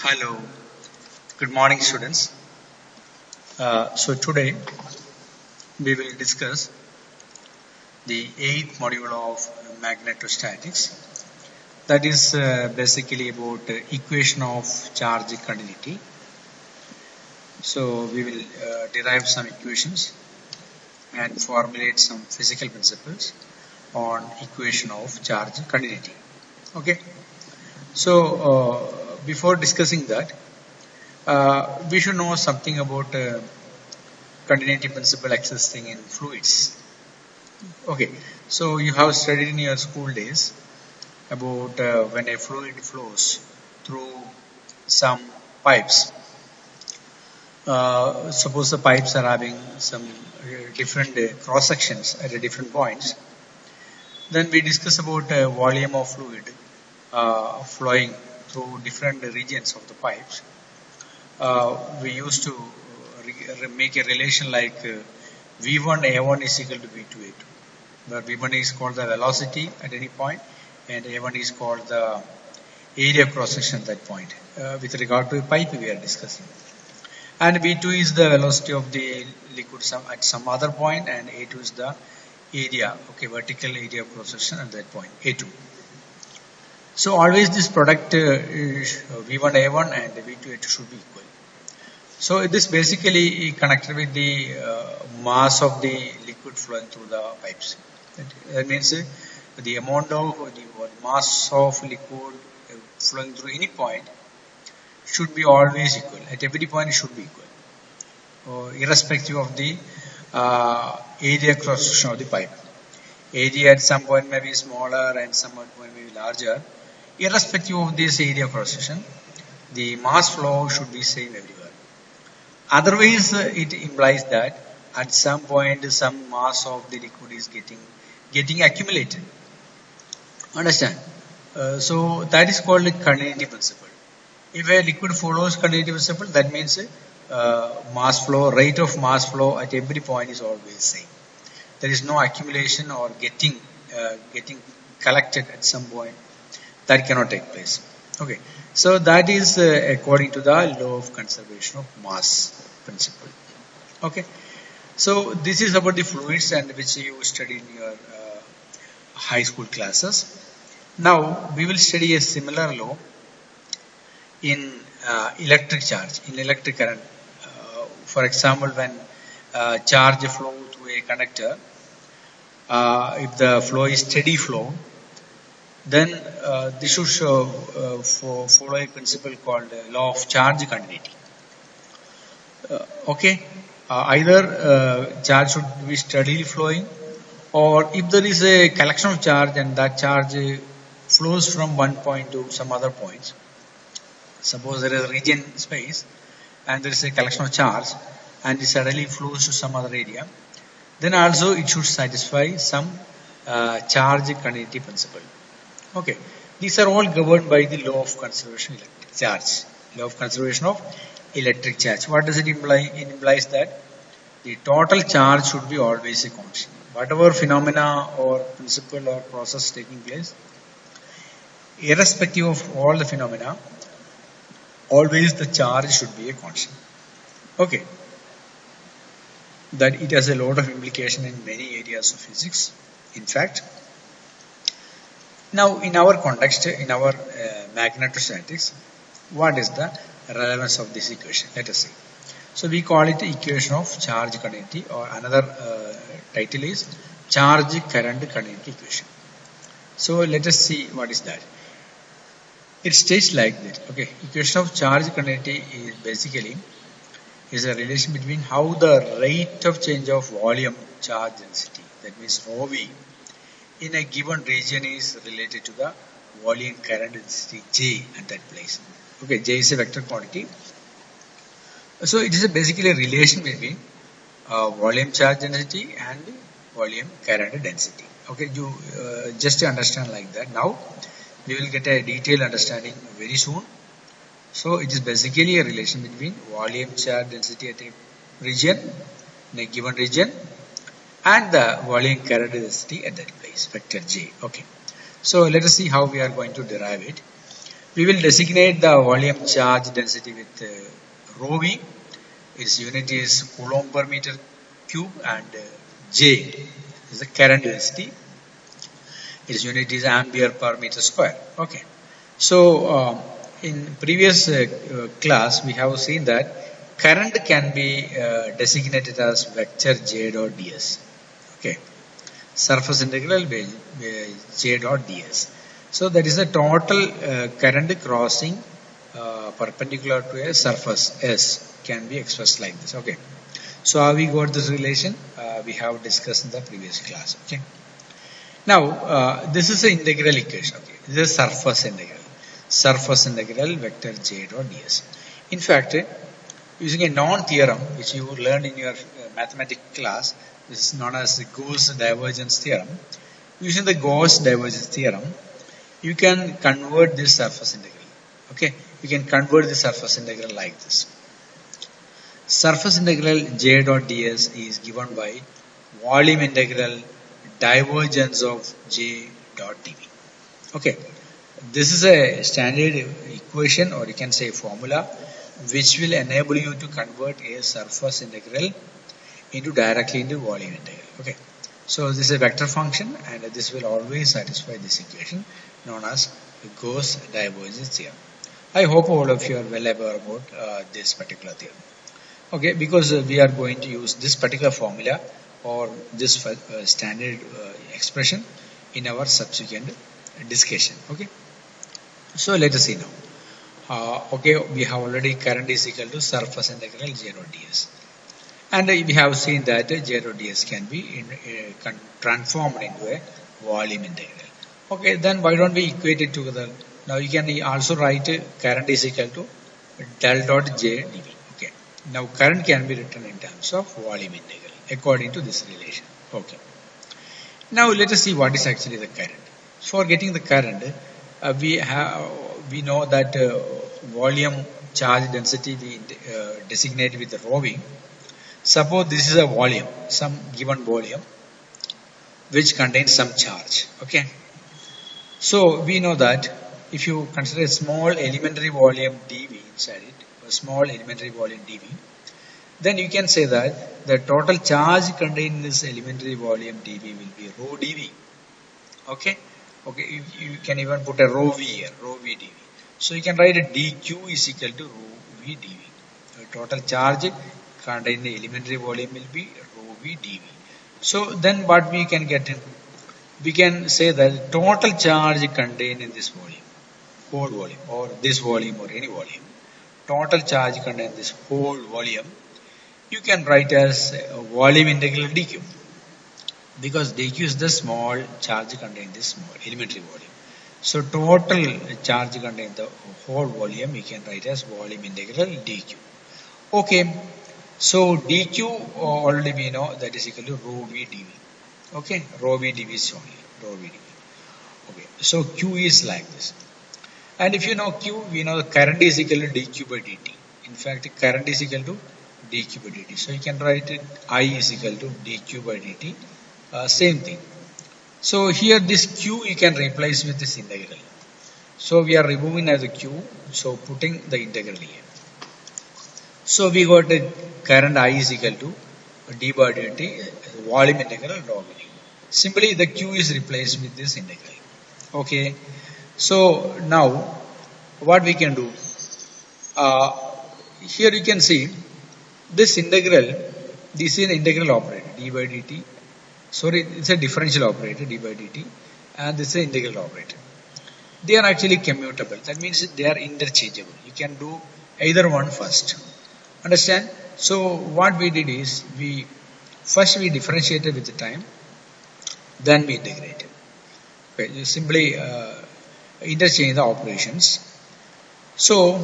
Hello, good morning students. So today we will discuss the 8th module of magnetostatics, that is basically about equation of charge continuity. So we will derive some equations and formulate some physical principles on equation of charge continuity. Okay, so before discussing that, we should know something about continuity principle existing in fluids. Okay, so you have studied in your school days about when a fluid flows through some pipes. Suppose the pipes are having some different cross sections at different points. Then we discuss about volume of fluid flowing through different regions of the pipes. We used to make a relation like V1 A1 is equal to V2 A2, where V1 is called the velocity at any point and A1 is called the area cross section at that point. With regard to a pipe we are discussing, and V2 is the velocity of the liquid at some other point, and A2 is the area, okay, vertical area of cross section at that point, A2. So always this product V1 A1 and V2 A2 should be equal. So this basically connected with the mass of the liquid flowing through the pipes. That means the amount of the mass of liquid flowing through any point should be always equal. At every point it should be equal, irrespective of the area cross section of the pipe. Area at some point may be smaller and some point may be larger. Irrespective of this area cross section, the mass flow should be same everywhere. Otherwise, it implies that at some point some mass of the liquid is getting accumulated. Understand? So that is called the continuity principle. If a liquid follows continuity principle, that means mass flow, rate of mass flow at every point is always same. There is no accumulation or getting collected at some point. That cannot take place. Okay, so that is according to the law of conservation of mass principle. Okay, so this is about the fluids and which you study in your high school classes. Now we will study a similar law in electric charge, in electric current. For example, when charge flow through a conductor, if the flow is steady flow, then this should follow a principle called law of charge continuity. Okay, either charge should be steadily flowing, or if there is a collection of charge and that charge flows from one point to some other points. Suppose there is a region space and there is a collection of charge and it suddenly flows to some other area, then also it should satisfy some charge continuity principle. Okay, these are all governed by the law of conservation of electric charge. Law of conservation of electric charge. What does it imply? It implies that the total charge should be always a constant. Whatever phenomena or principle or process taking place, irrespective of all the phenomena, always the charge should be a constant. Okay, that it has a lot of implication in many areas of physics. In fact, now in our context, in our magnetostatics, what is the relevance of this equation? Let us see. So we call it equation of charge continuity, or another title is charge current continuity equation. So let us see what is that. It states like that. Okay, equation of charge continuity is basically a relation between how the rate of change of volume charge density, that means rho v, in a given region is related to the volume current density J at that place. Okay, J is a vector quantity. So it is basically a relation between volume charge density and volume current density. Okay, you just to understand like that. Now we will get a detailed understanding very soon. So it is basically a relation between volume charge density at a region, in a given region, and the volume current density at that place, vector J. Okay, so let us see how we are going to derive it. We will designate the volume charge density with rho v. Its unit is coulomb per meter cube, and J is the current density. Its unit is ampere per meter square. Okay. So in previous class we have seen that current can be designated as vector J dot ds. Okay. Surface integral by J dot ds. So that is the total current crossing perpendicular to a surface S can be expressed like this. Okay. So how we got this relation? We have discussed in the previous class. Okay. Now this is the integral equation. Okay. This is surface integral. Surface integral vector J dot ds. In fact, using a known theorem which you learned in your mathematics class, this is known as the Gauss divergence theorem. Using the Gauss divergence theorem, you can convert this surface integral. Okay, you can convert the surface integral like this. Surface integral J dot ds is given by volume integral divergence of J dot dv. Okay, this is a standard equation, or you can say formula, which will enable you to convert a surface integral directly into volume integral. Okay, so this is a vector function, and this will always satisfy this equation known as Gauss divergence theorem. I hope all of you are well aware about this particular theorem. Okay, because we are going to use this particular formula or this standard expression in our subsequent discussion. Okay, so let us see now. Okay, we have already current is equal to surface integral J dot ds, and we have seen that J dot ds can be transformed into a volume integral. Okay, then why don't we equate it together? Now you can also write current is equal to del dot J dv. Okay, now current can be written in terms of volume integral according to this relation. Okay, now let us see what is actually the current. For getting the current, we know that volume charge density we designate with rho v. Suppose this is a volume, some given volume which contains some charge. Okay, so we know that if you consider a small elementary volume dV inside it, a small elementary volume dV, then you can say that the total charge contained in this elementary volume dV will be rho dV. Okay, okay, you can even put a rho v here, rho v dV. So you can write a dq is equal to rho v dV. The total charge contained in the elementary volume will be rho v dV. So then what we can get in? We can say that total charge contained in this volume, whole volume, or this volume, or any volume, total charge contained in this whole volume, you can write as volume integral dq, because dq is the small charge contained in this small elementary volume. So total charge contained in the whole volume you can write as volume integral dq. Okay, so dq already we know that is equal to rho v dv. Okay, rho v dv is only rho v dv. Okay, so q is like this. And if you know q, we know the current is equal to dq by dt. In fact, current is equal to dq by dt. So you can write it I is equal to dq by dt. Same thing. So here this q you can replace with this integral. So we are removing as a q. So putting the integral here. So we got a current I is equal to d by dt, volume integral rho v. Simply the q is replaced with this integral. Okay. So now what we can do? Here you can see this integral. This is an integral operator d by dt. Sorry, it's a differential operator d by dt, and this is an integral operator. They are actually commutable. That means they are interchangeable. You can do either one first. Understand? So what we did is we differentiated with the time, then we integrated. Okay, you simply interchange the operations. So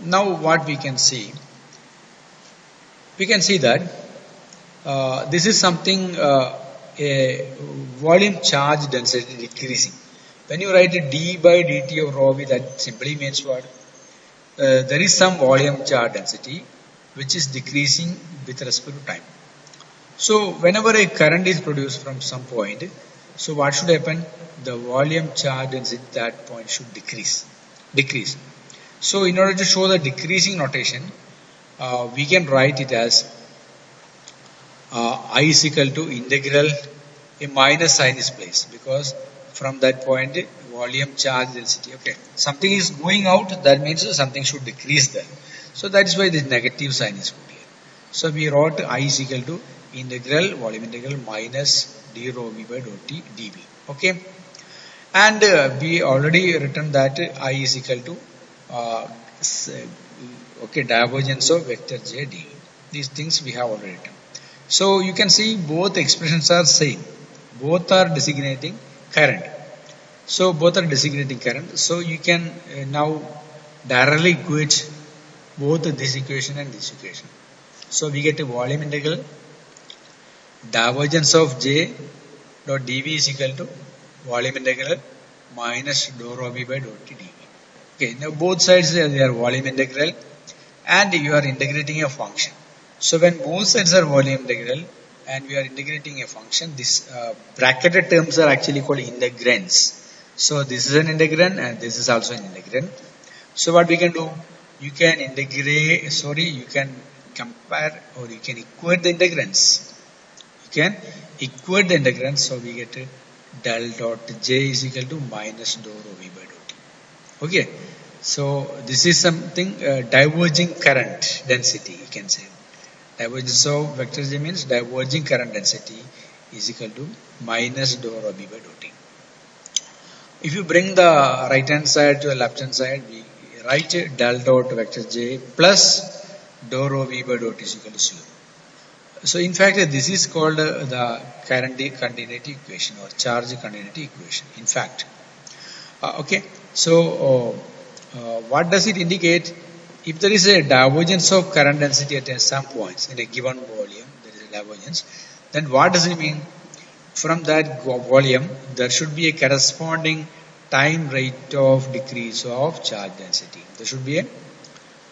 now what we can see that this is something a volume charge density decreasing. When you write a d by dt of rho v, that simply means what? There is some volume charge density which is decreasing with respect to time. So whenever a current is produced from some point, so what should happen? The volume charge density at that point should decrease. decrease. So in order to show the decreasing notation, we can write it as I is equal to integral, a minus sign is placed because from that point volume charge density. Okay, something is going out, that means something should decrease there. So that is why this negative sign is put here. So we wrote I is equal to integral volume integral minus d rho v by dot t dv. Okay, and we already written that I is equal to divergence of vector j dv. These things we have already written. So you can see both expressions are same. Both are designating current. So both are designating current. So you can now directly equate both this equation and this equation. So we get a volume integral divergence of j dot dv is equal to volume integral minus dou rho v by dot t dv. Okay, now both sides they are volume integral and you are integrating a function. So when both sides are volume integral and we are integrating a function, this bracketed terms are actually called integrands. So this is an integrand and this is also an integrand. So what we can do, you can integrate, you can compare or you can equate the integrands. You can equate the integrands, so we get del dot j is equal to minus dou rho v by dot t. Okay, so this is something diverging current density, you can say. Divergence of vector j means diverging current density is equal to minus dou rho v by dot t. If you bring the right hand side to the left hand side, we write del dot vector j plus dou rho v by dot t is equal to 0. So in fact this is called the current continuity equation or charge continuity equation. In fact, okay. So what does it indicate? If there is a divergence of current density at some points in a given volume, there is a divergence, then what does it mean? From that volume, there should be a corresponding time rate of decrease of charge density. There should be a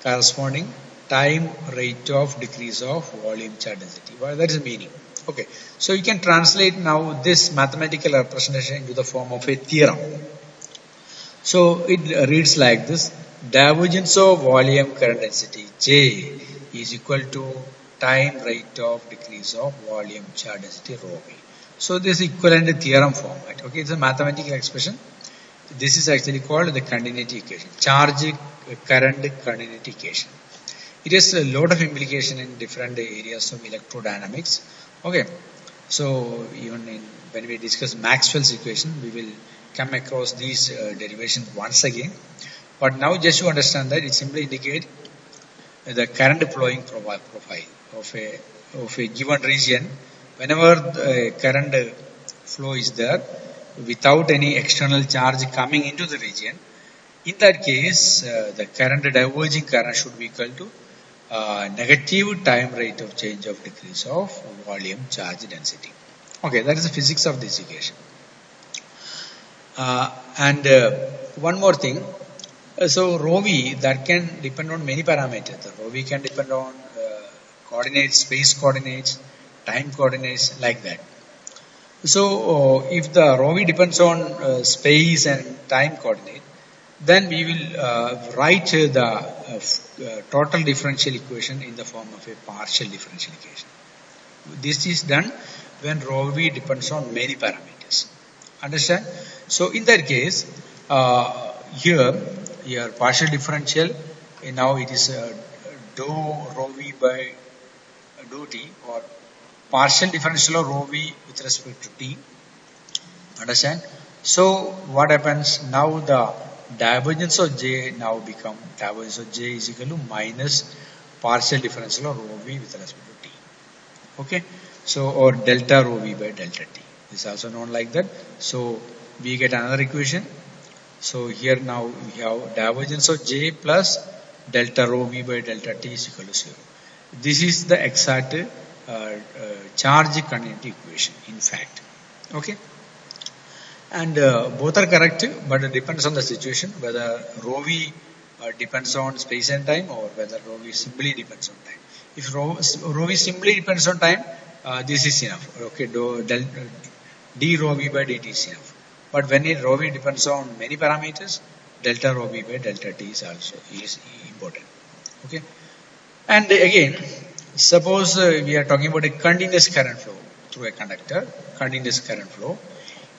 corresponding time rate of decrease of volume charge density. Well, that is the meaning. Okay, so you can translate now this mathematical representation into the form of a theorem. So it reads like this: divergence of volume current density J is equal to time rate of decrease of volume charge density rho v. So this is equivalent theorem format. Okay, it's a mathematical expression. This is actually called the continuity equation, charge current continuity equation. It has a lot of implication in different areas of electrodynamics. Okay, so even when we discuss Maxwell's equation, we will come across these derivations once again. But now just to understand that, it simply indicates the current flowing profile of a given region. Whenever the current flow is there without any external charge coming into the region, in that case the current diverging current should be equal to negative time rate of change of decrease of volume charge density. Okay, that is the physics of this equation. And one more thing. So rho v, that can depend on many parameters. The rho v can depend on coordinates, space coordinates, time coordinates, like that. So if the rho v depends on space and time coordinate, then we will write the total differential equation in the form of a partial differential equation. This is done when rho v depends on many parameters. Understand? So in that case, here partial differential, now it is dou rho v by dou t, or partial differential of rho v with respect to t. Understand? So what happens now? The divergence of j now become divergence of j is equal to minus partial differential of rho v with respect to t. Okay, so or delta rho v by delta t is also known like that. So we get another equation. So here now we have divergence of j plus delta rho v by delta t is equal to 0. This is the exact charge continuity equation, in fact. Okay, and both are correct, but it depends on the situation whether rho v depends on space and time or whether rho v simply depends on time. If rho v simply depends on time, this is enough. Okay, d rho v by dt is enough. But when rho v depends on many parameters, delta rho v by delta t is also important. Okay. And again, suppose we are talking about a continuous current flow through a conductor, continuous current flow.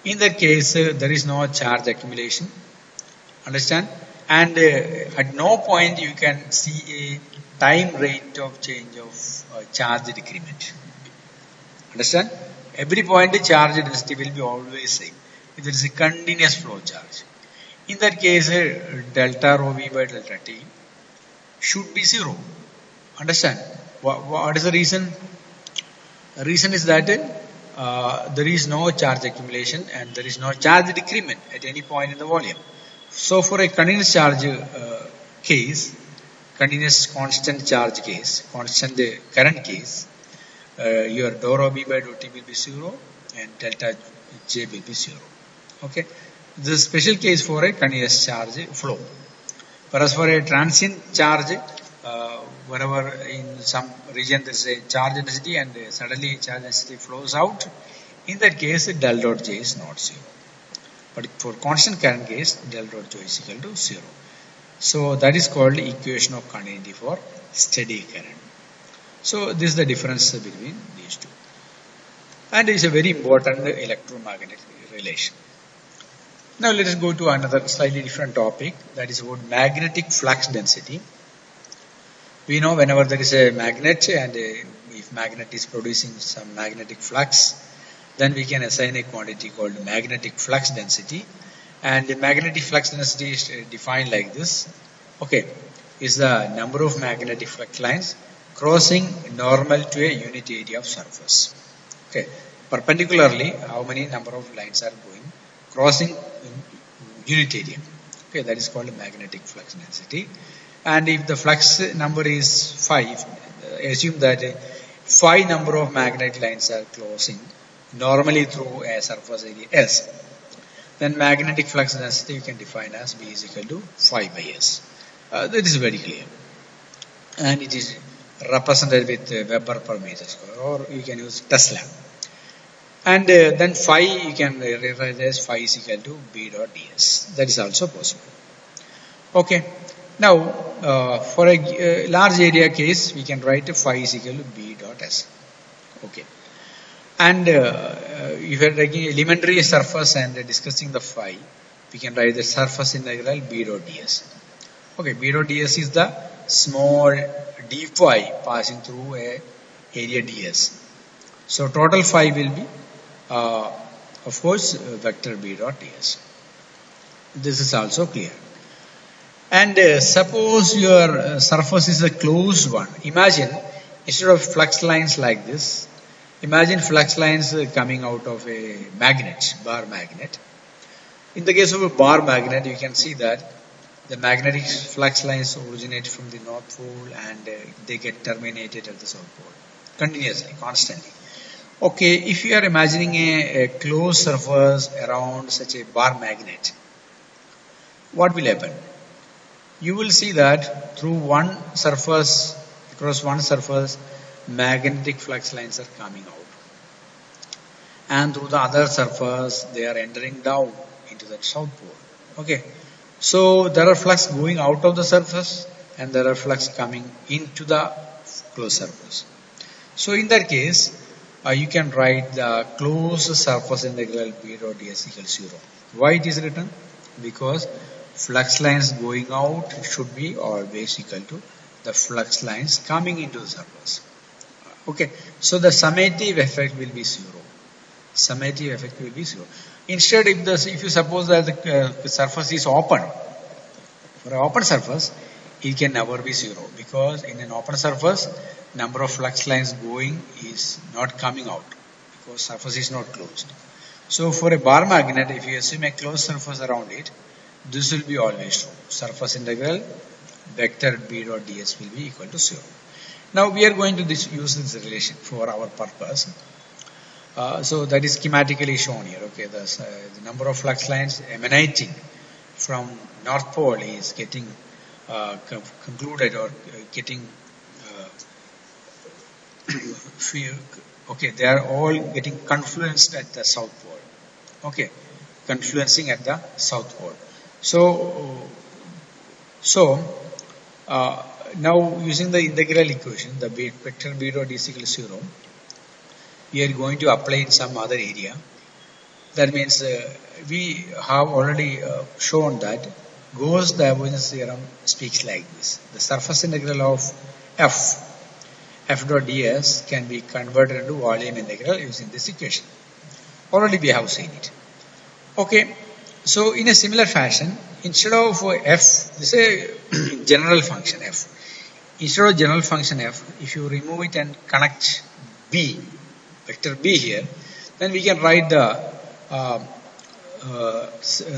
In that case, there is no charge accumulation. Understand? And at no point you can see a time rate of change of charge decrement. Understand? Every point the charge density will be always same. It is a continuous flow charge. In that case, delta rho v by delta t should be 0. Understand? What is the reason? The reason is that there is no charge accumulation and there is no charge decrement at any point in the volume. So for a continuous charge case, continuous constant charge case, constant current case, your dou rho v by dou t will be 0 and delta j will be 0. Okay. This is a special case for a continuous charge flow. Whereas for a transient charge, wherever in some region there is a charge density and suddenly charge density flows out, in that case del dot j is not 0. But for constant current case, del dot j is equal to 0. So that is called equation of continuity for steady current. So this is the difference between these two. And it is a very important electromagnetic relation. Now let us go to another slightly different topic, that is about magnetic flux density. We know whenever there is a magnet and if magnet is producing some magnetic flux, then we can assign a quantity called magnetic flux density. And the magnetic flux density is defined like this. Okay, is the number of magnetic flux lines crossing normal to a unit area of surface. Okay, perpendicularly, how many number of lines are going crossing unit area. Okay, that is called magnetic flux density. And if the flux number is 5, assume that 5 number of magnetic lines are crossing normally through a surface area S, then magnetic flux density you can define as V is equal to 5 by S. That is very clear. And it is represented with Weber per meter square, or you can use Tesla. And then phi you can rewrite as phi is equal to B dot ds. That is also possible. Okay. Now, for a large area case, we can write phi is equal to B dot S. Okay. And if you are taking elementary surface and discussing the phi, we can write the surface integral B dot ds. Okay, B dot ds is the small d phi passing through a area ds. So total phi will be, of course, vector B dot ds. This is also clear. And suppose your surface is a closed one. Imagine instead of flux lines like this, imagine flux lines coming out of a magnet, bar magnet. In the case of a bar magnet, you can see that the magnetic flux lines originate from the north pole and they get terminated at the south pole continuously, constantly. Okay, if you are imagining a closed surface around such a bar magnet, what will happen? You will see that through one surface, across one surface, magnetic flux lines are coming out. And through the other surface, they are entering down into the south pole. Okay. So there are flux going out of the surface and there are flux coming into the closed surface. So in that case, you can write the closed surface integral B dot ds equals 0. Why it is written? Because flux lines going out should be always equal to the flux lines coming into the surface. Okay, so the summative effect will be 0. Summative effect will be 0. Instead, if you suppose that the surface is open, for an open surface, it can never be 0, because in an open surface, number of flux lines going is not coming out because surface is not closed. So for a bar magnet, if you assume a closed surface around it, this will be always true. Surface integral vector B dot ds will be equal to 0. Now we are going to use this relation for our purpose. So that is schematically shown here. Okay, the number of flux lines emanating from north pole is getting concluded or getting okay, they are all getting confluenced at the south pole. Okay, confluencing at the south pole. So now using the integral equation, the vector b dot is equal to 0, we are going to apply in some other area. That means we have already shown that Gauss divergence theorem speaks like this. The surface integral of f dot ds can be converted into volume integral using this equation. Already we have seen it. Okay, so in a similar fashion, instead of f, this is a general function f. Instead of general function f, if you remove it and connect b, vector b here, then we can write the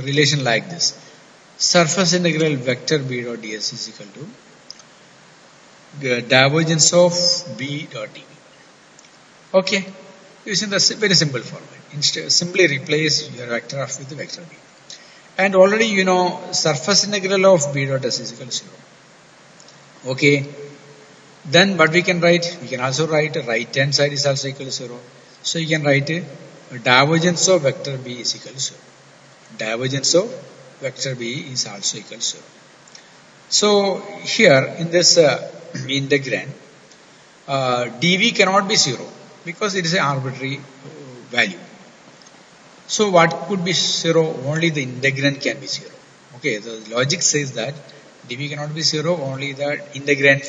relation like this. Surface integral vector b dot ds is equal to the divergence of b dot dv. Okay, using the very simple format. Instead, simply replace your vector f with the vector b. And already you know surface integral of b dot s is equal to 0. Okay, then what we can write? We can also write right hand side is also equal to 0. So you can write divergence of vector b is equal to 0. Divergence of vector b is also equal to 0. So here in this integrand, dv cannot be 0 because it is an arbitrary value. So what could be 0? Only the integrand can be 0. Okay, the logic says that dv cannot be 0, only the integrand.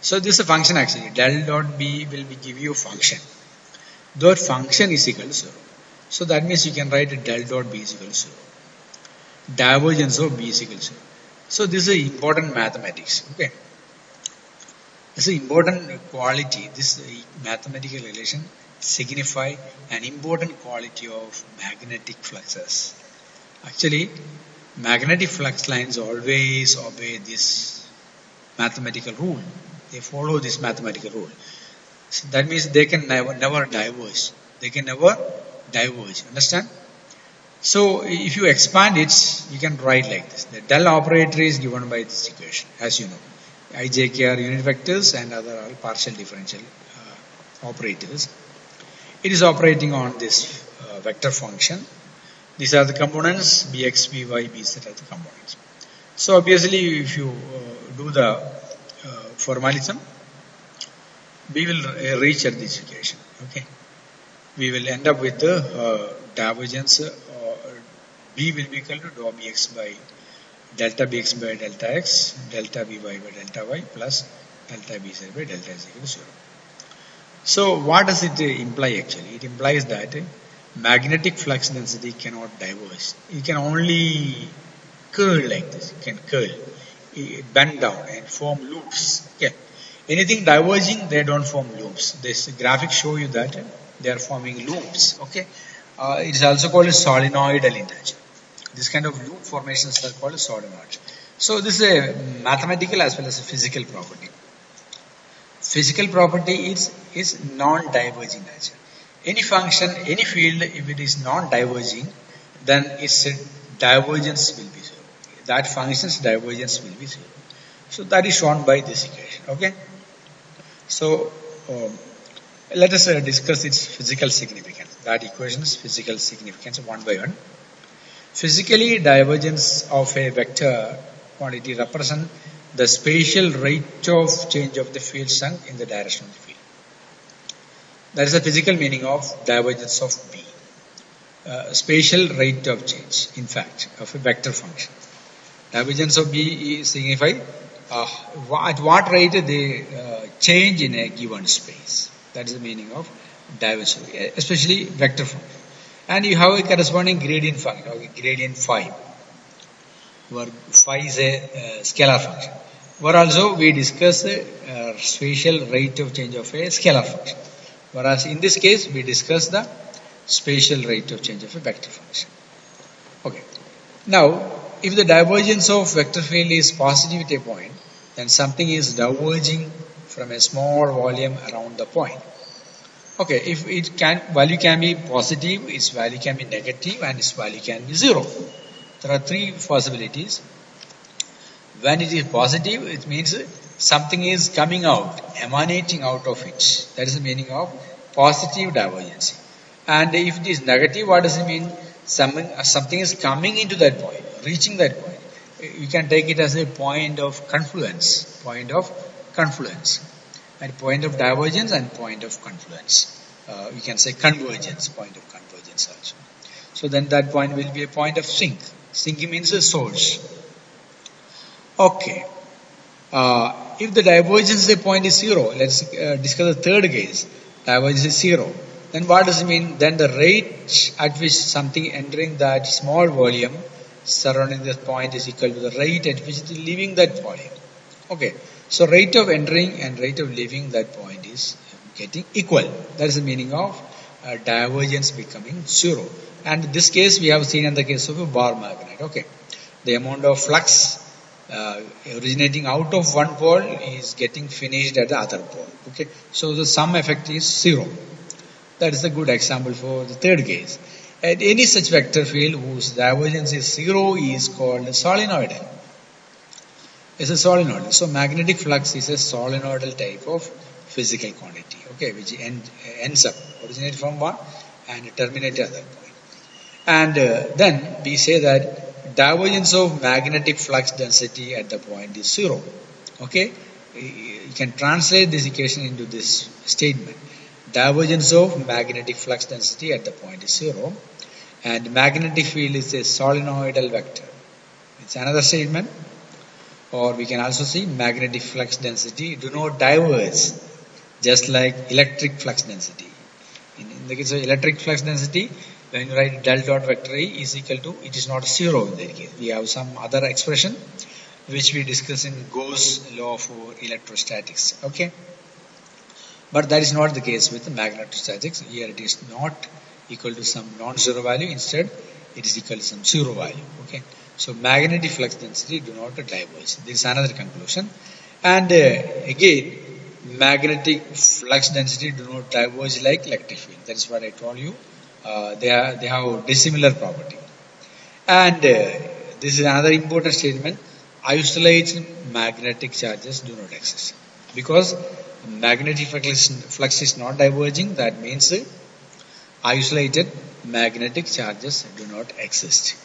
So this is a function actually. Del dot b will give you a function. That function is equal to 0. So that means you can write del dot b is equal to 0. Divergence of b is equal to 0. So this is important mathematics. Okay. This is important quality. This mathematical relation signify an important quality of magnetic fluxes. Actually, magnetic flux lines always obey this mathematical rule. They follow this mathematical rule. So that means they can never diverge. They can never diverge. Understand? So if you expand it, you can write like this. The del operator is given by this equation, as you know. I, j, k are unit vectors and other are partial differential operators. It is operating on this vector function. These are the components, bx, by, bz are the components. So obviously if you do the formalism, we will reach at this equation. Okay, we will end up with the divergence. B will be equal to dou bx by delta bx by delta x, delta by delta y plus delta bz by delta z equal to 0. So what does it imply actually? It implies that magnetic flux density cannot diverge. It can only curl like this. It can curl, bend down and form loops. Okay. Anything diverging, they don't form loops. This graphic show you that they are forming loops. Okay. It is also called a solenoidal in nature. This kind of loop formations are called a solenoid. So this is a mathematical as well as a physical property. Physical property is non-diverging nature. Any function, any field, if it is non-diverging, then its divergence will be 0. That function's divergence will be 0. So that is shown by this equation. Okay. So let us discuss its physical significance. That equation's physical significance one by one. Physically, divergence of a vector quantity represent the spatial rate of change of the field sunk in the direction of the field. That is the physical meaning of divergence of B. Spatial rate of change, in fact, of a vector function. Divergence of B signifies at what rate they change in a given space. That is the meaning of divergence, especially vector function. And you have a corresponding gradient function, okay, gradient phi, where phi is a scalar function. Where also we discuss spatial rate of change of a scalar function. Whereas in this case, we discuss the spatial rate of change of a vector function. Okay. Now, if the divergence of vector field is positive at a point, then something is diverging from a small volume around the point. Okay, if value can be positive, its value can be negative, and its value can be 0. There are three possibilities. When it is positive, it means something is coming out, emanating out of it. That is the meaning of positive divergence. And if it is negative, what does it mean? Something is coming into that point, reaching that point. you can take it as a point of confluence, and point of divergence and point of confluence. You can say convergence, point of convergence also. So then that point will be a point of sink. Sinking means a source. Okay. If the divergence of a point is 0, let's discuss the third case. Divergence is 0. Then what does it mean? Then the rate at which something entering that small volume surrounding this point is equal to the rate at which it is leaving that volume. Okay. So rate of entering and rate of leaving that point is getting equal. That is the meaning of divergence becoming 0. And in this case we have seen in the case of a bar magnet. Okay. The amount of flux originating out of one pole is getting finished at the other pole. Okay. So the sum effect is 0. That is a good example for the third case. And any such vector field whose divergence is 0 is called solenoidal. It's a solenoidal. So magnetic flux is a solenoidal type of physical quantity. Okay, which ends up originate from one and terminate at other point. And then we say that divergence of magnetic flux density at the point is 0. Okay, you can translate this equation into this statement. Divergence of magnetic flux density at the point is 0, and magnetic field is a solenoidal vector. It's another statement. Or we can also see magnetic flux density do not diverge, just like electric flux density. In the case of electric flux density, when you write del dot vector E is equal to, it is not 0 in that case. We have some other expression which we discuss in Gauss law for electrostatics. Okay. But that is not the case with magnetostatics. Here it is not equal to some non-zero value. Instead, it is equal to some 0 value. Okay. So magnetic flux density do not diverge. This is another conclusion. And again, magnetic flux density do not diverge like electric field. That is what I told you. They have dissimilar property. And this is another important statement. Isolated magnetic charges do not exist. Because magnetic flux is not diverging, that means isolated magnetic charges do not exist.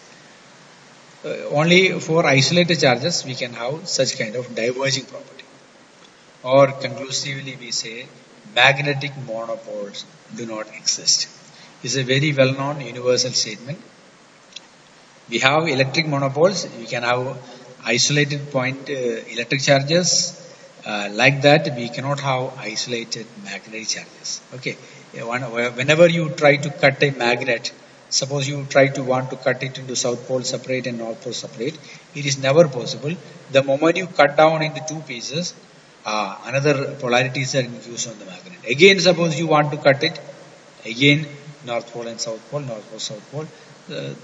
Only for isolated charges we can have such kind of diverging property. Or conclusively we say magnetic monopoles do not exist. It's a very well-known universal statement. We have electric monopoles. We can have isolated point electric charges. Like that, we cannot have isolated magnetic charges. Okay. Whenever you try to cut a magnet, suppose you want to cut it into south pole separate and north pole separate, it is never possible. The moment you cut down into two pieces, another polarities are infused on the magnet. Again, suppose you want to cut it, again north pole and south pole, north pole, south pole,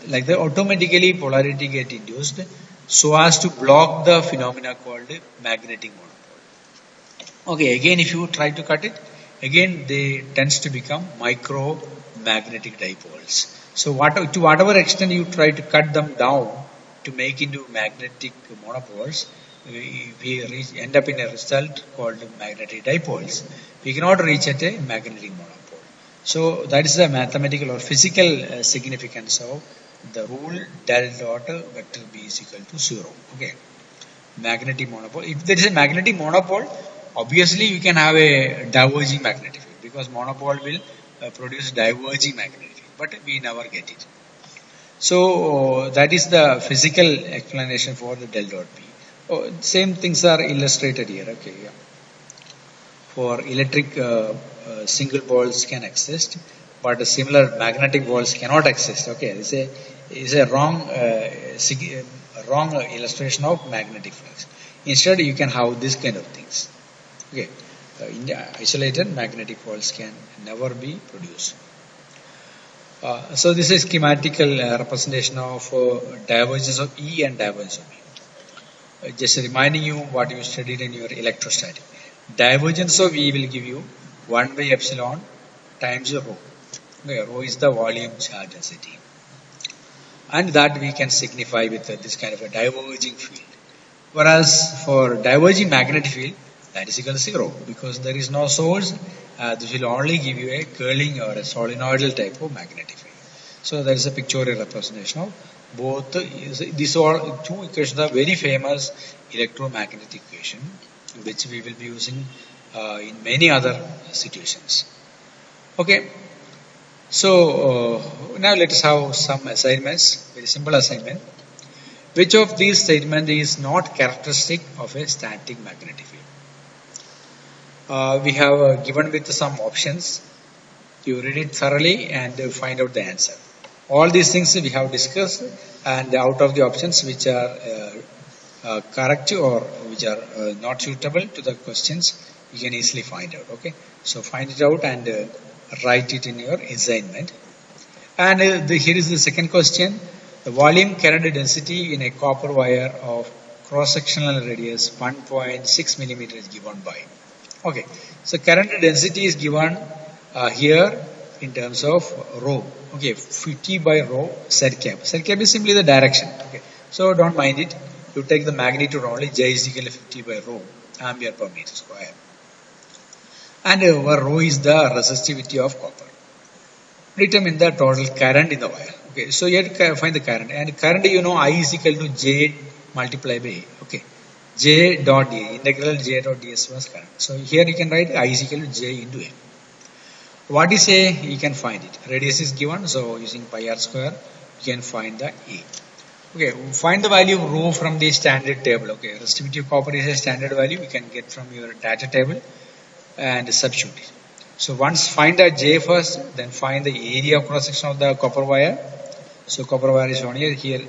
like that automatically polarity get induced so as to block the phenomena called magnetic monopole. Okay, again if you try to cut it, again they tends to become micro-magnetic dipoles. So to whatever extent you try to cut them down to make into magnetic monopoles, we end up in a result called magnetic dipoles. We cannot reach at a magnetic monopole. So that is the mathematical or physical significance of the rule del dot vector B is equal to 0. Okay, magnetic monopole. If there is a magnetic monopole, obviously you can have a diverging magnetic field because monopole will produce diverging magnetic field, but we never get it. So that is the physical explanation for the del dot B. Same things are illustrated here. Okay, yeah. For electric single poles can exist, but similar magnetic poles cannot exist. Okay, it's a wrong illustration of magnetic flux. Instead, you can have this kind of things. Okay, isolated magnetic poles can never be produced. So this is schematical representation of divergence of E and divergence of E. Just reminding you what you studied in your electrostatic. Divergence of E will give you 1 by epsilon times rho. Okay, rho is the volume charge density. And that we can signify with this kind of a diverging field. Whereas for diverging magnetic field, that is equal to 0 because there is no source. This will only give you a curling or a solenoidal type of magnetic field. So there is a pictorial representation of Both these are two equations are very famous electromagnetic equation, which we will be using in many other situations. Okay, so now let us have some assignments. Very simple assignment. Which of these statements is not characteristic of a static magnetic field? We have given with some options. You read it thoroughly and find out the answer. All these things we have discussed, and out of the options which are correct or which are not suitable to the questions, you can easily find out. Okay, so find it out and write it in your assignment. And here is the second question. The volume current density in a copper wire of cross-sectional radius 1.6 millimeter is given by. Okay, so current density is given here in terms of rho. Okay, T by rho Z cap. Z cap is simply the direction. Okay, so don't mind it. You take the magnitude only. J is equal to 50 by rho ampere per meter square. And where rho is the resistivity of copper. Determine the total current in the wire. Okay, so here find the current. And current, you know, I is equal to J multiplied by A. Okay, J dot D, integral J dot ds was current. So here you can write I is equal to J into A. What is A? You can find it. Radius is given, so using pi r square, you can find the A. Okay, find the value of rho from the standard table. Okay, resistivity of copper is a standard value you can get from your data table and substitute it. So once find the J first, then find the area of cross section of the copper wire. So copper wire is shown here. Here,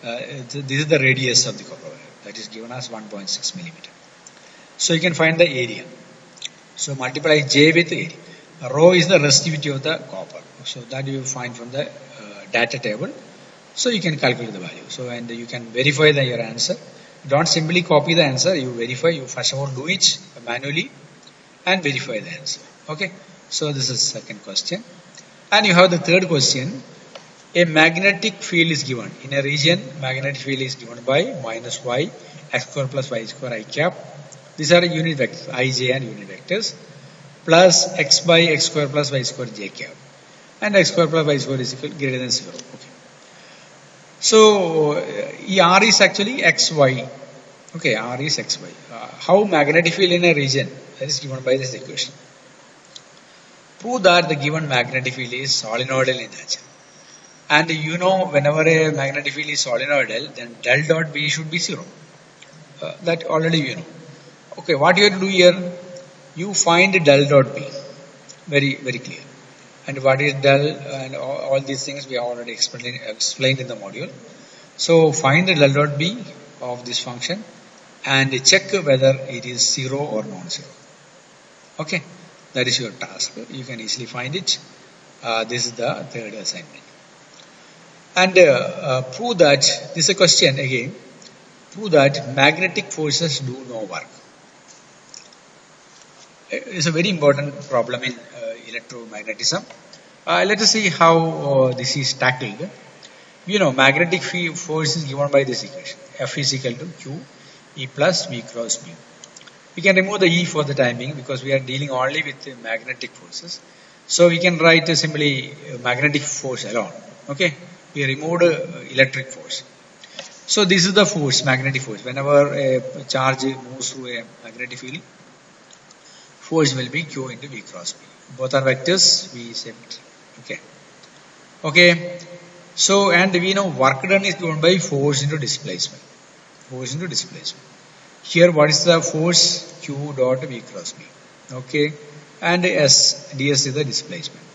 this is the radius of the copper wire. That is given as 1.6 millimeter. So you can find the area. So multiply J with area. Rho is the resistivity of the copper. So that you find from the data table. So you can calculate the value. So and you can verify your answer. Don't simply copy the answer. You verify. You first of all do it manually and verify the answer. Okay. So this is second question. And you have the third question. A magnetic field is given. In a region, magnetic field is given by minus y, x square plus y square I cap. These are unit vectors, I, j and unit vectors. Plus x by x square plus y square j cap. And x square plus y square is equal greater than 0. Okay. So, R is actually xy. Okay, R is xy. How magnetic field in a region? That is given by this equation. Prove that the given magnetic field is solenoidal in nature. And you know, whenever a magnetic field is solenoidal, then del dot B should be 0. That already you know. Okay, what you have to do here? You find del dot B. Very, very clear. And what is del and all these things we have already explained in the module. So find the del dot B of this function and check whether it is 0 or non-zero. Okay, that is your task. You can easily find it. This is the third assignment. And prove that, this is a question again, prove that magnetic forces do no work. It's a very important problem in electromagnetism. Let us see how this is tackled. You know, magnetic force is given by this equation. F is equal to Q E plus V cross B. We can remove the E for the time being because we are dealing only with magnetic forces. So we can write simply magnetic force alone. Okay, we removed electric force. So this is the force, magnetic force. Whenever a charge moves through a magnetic field, force will be Q into V cross B. Both are vectors, we say it. Okay. Okay. So, and we know work done is given by force into displacement. Force into displacement. Here, what is the force? Q dot V cross B. Okay. And S, ds is the displacement.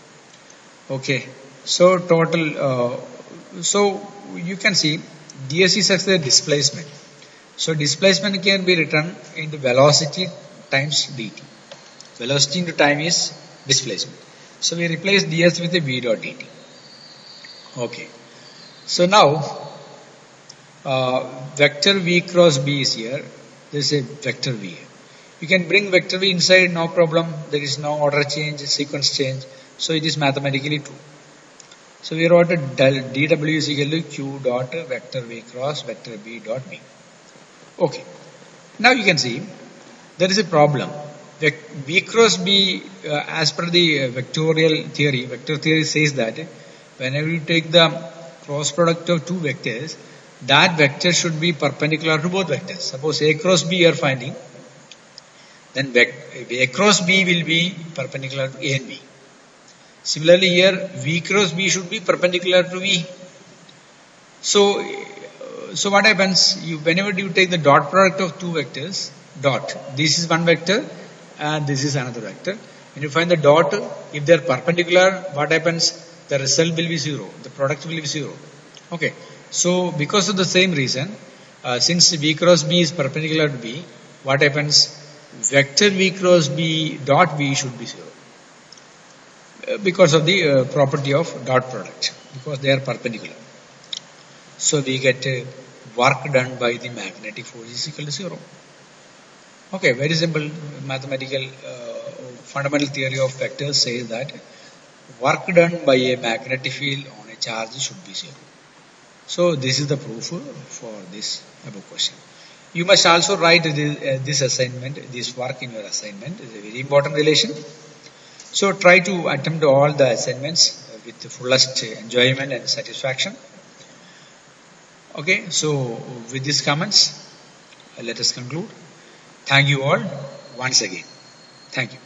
Okay. So, total, so you can see ds is as the displacement. So, displacement can be written into velocity times dt. Velocity into time is displacement. So we replace ds with a v dot dt. Okay. So now vector v cross b is here. There is a vector v. You can bring vector v inside, no problem. There is no order change, sequence change. So it is mathematically true. So we wrote a dw is equal to q dot vector v cross vector b dot b. Okay. Now you can see there is a problem. V cross B, as per the vector theory says that whenever you take the cross product of two vectors, that vector should be perpendicular to both vectors. Suppose A cross B you are finding, then A cross B will be perpendicular to A and B. Similarly here V cross B should be perpendicular to V. So what happens? Whenever you take the dot product of two vectors, dot, this is one vector and this is another vector. When you find the dot, if they are perpendicular, what happens? The result will be 0. The product will be 0. Okay. So because of the same reason, since V cross B is perpendicular to B, what happens? Vector V cross B dot B should be 0. Because of the property of dot product, because they are perpendicular. So we get work done by the magnetic force is equal to 0. Okay, very simple mathematical fundamental theory of vectors says that work done by a magnetic field on a charge should be 0. So this is the proof for this above question. You must also write this assignment, this work in your assignment. It's a very important relation. So try to attempt all the assignments with the fullest enjoyment and satisfaction. Okay, so with these comments, let us conclude. Thank you all once again. Thank you.